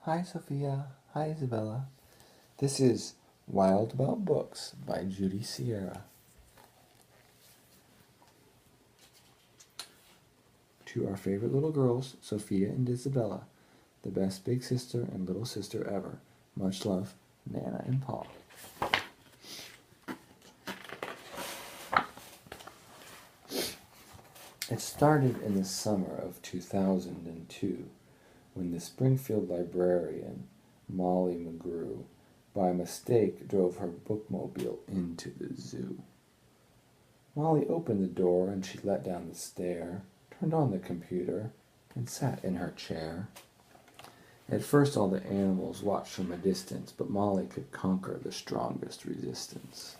Hi, Sophia. Hi, Isabella. This is Wild About Books by Judy Sierra. To our favorite little girls, Sophia and Isabella, the best big sister and little sister ever. Much love, Nana and Paul. It started in the summer of 2002 when the Springfield librarian, Molly McGrew, by mistake drove her bookmobile into the zoo. Molly opened the door and she let down the stair, turned on the computer, and sat in her chair. At first all the animals watched from a distance, but Molly could conquer the strongest resistance.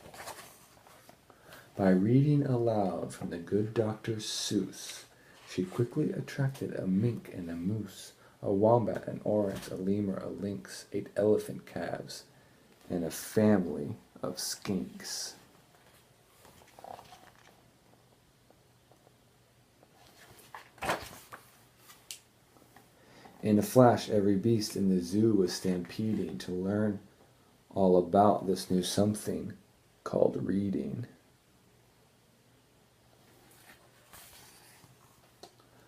By reading aloud from the good Dr. Seuss, she quickly attracted a mink and a moose, a wombat, an orange, a lemur, a lynx, 8 elephant calves, and a family of skinks. In a flash, every beast in the zoo was stampeding to learn all about this new something called reading.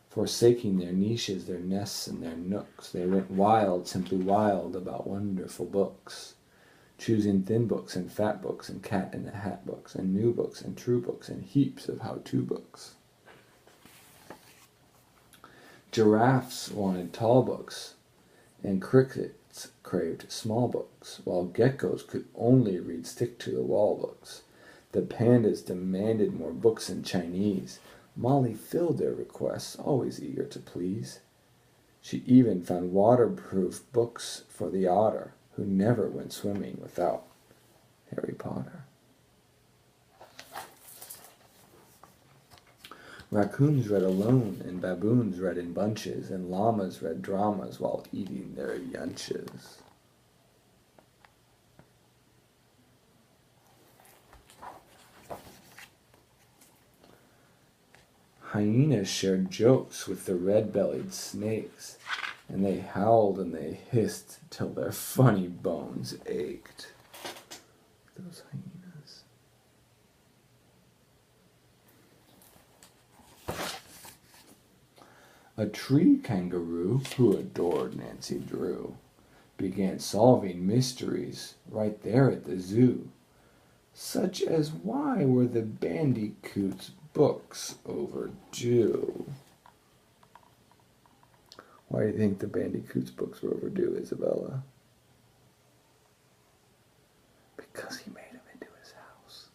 Forsaking their niches, their nests, and their nooks, they went wild, simply wild, about wonderful books, choosing thin books and fat books and cat in the hat books and new books and true books and heaps of how-to books. Giraffes wanted tall books, and crickets craved small books, while geckos could only read stick-to-the-wall books. The pandas demanded more books in Chinese. Molly filled their requests, always eager to please. She even found waterproof books for the otter, who never went swimming without Harry Potter. Raccoons read alone, and baboons read in bunches, and llamas read dramas while eating their yunches. Hyenas shared jokes with the red-bellied snakes, and they howled and they hissed till their funny bones ached. Those hyenas. A tree kangaroo, who adored Nancy Drew, began solving mysteries right there at the zoo, such as why were the bandicoots' books overdue? Why do you think the bandicoots' books were overdue, Isabella? Because he made them into his house.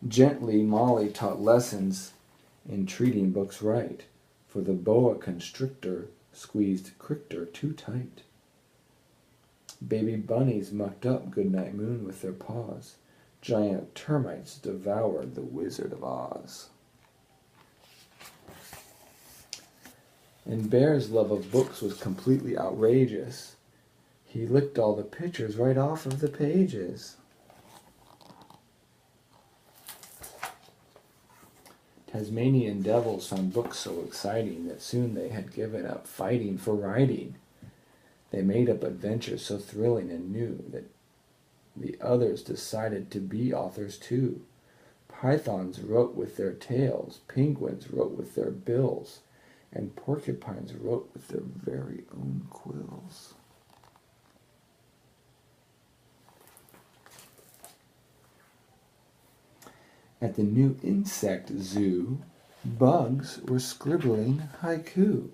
Gently, Molly taught lessons in treating books right, for the boa constrictor squeezed Crichter too tight. Baby bunnies mucked up Goodnight Moon with their paws. Giant termites devoured the Wizard of Oz. And Bear's love of books was completely outrageous. He licked all the pictures right off of the pages. Tasmanian devils found books so exciting that soon they had given up fighting for writing. They made up adventures so thrilling and new that the others decided to be authors too. Pythons wrote with their tails, penguins wrote with their bills, and porcupines wrote with their very own quills. At the new insect zoo, bugs were scribbling haiku.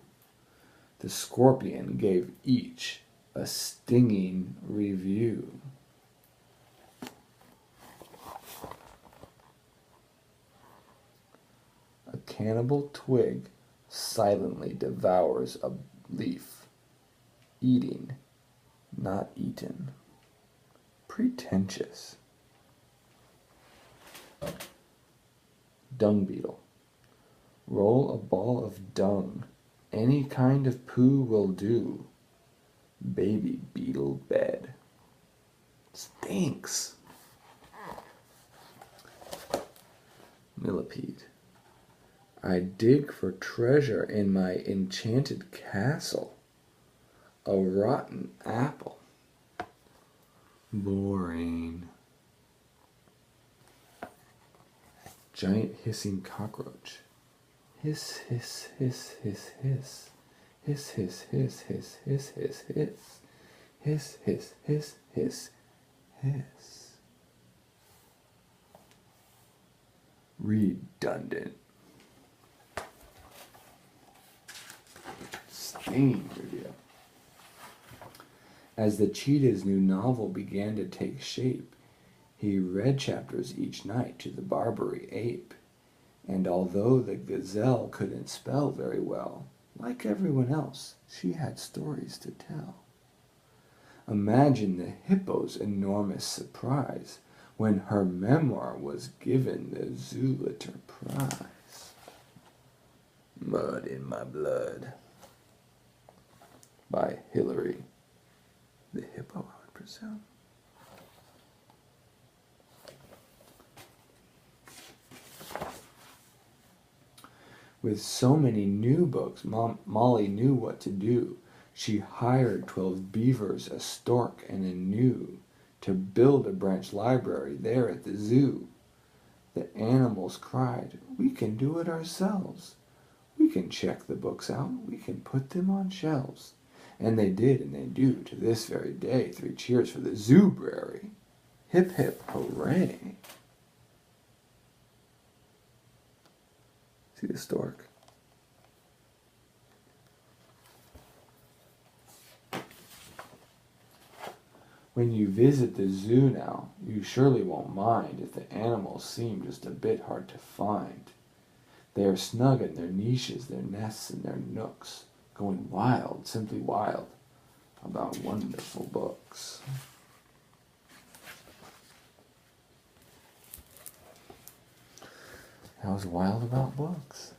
The scorpion gave each a stinging review. A cannibal twig silently devours a leaf, eating, not eaten. Pretentious. Dung beetle. Roll a ball of dung. Any kind of poo will do. Baby beetle bed. Stinks. Millipede. I dig for treasure in my enchanted castle. A rotten apple. Boring. Giant hissing cockroach. Hiss, hiss, hiss, hiss, hiss. Hiss, hiss, hiss, hiss, hiss, hiss, hiss. Hiss, hiss, hiss, hiss, hiss. Redundant. Stain review. As the cheetah's new novel began to take shape, he read chapters each night to the Barbary ape, and although the gazelle couldn't spell very well, like everyone else, she had stories to tell. Imagine the hippo's enormous surprise when her memoir was given the Züliter Prize. Mud in My Blood by Hilary the hippo, I would presume. With so many new books, Molly knew what to do. She hired 12 beavers, a stork, and a gnu to build a branch library there at the zoo. The animals cried, "We can do it ourselves. We can check the books out. We can put them on shelves." And they did, and they do, to this very day. 3 cheers for the Zoobrary. Hip, hip, hooray. See the stork? When you visit the zoo now, you surely won't mind if the animals seem just a bit hard to find. They are snug in their niches, their nests, and their nooks, going wild, simply wild, about wonderful books. I was wild about books.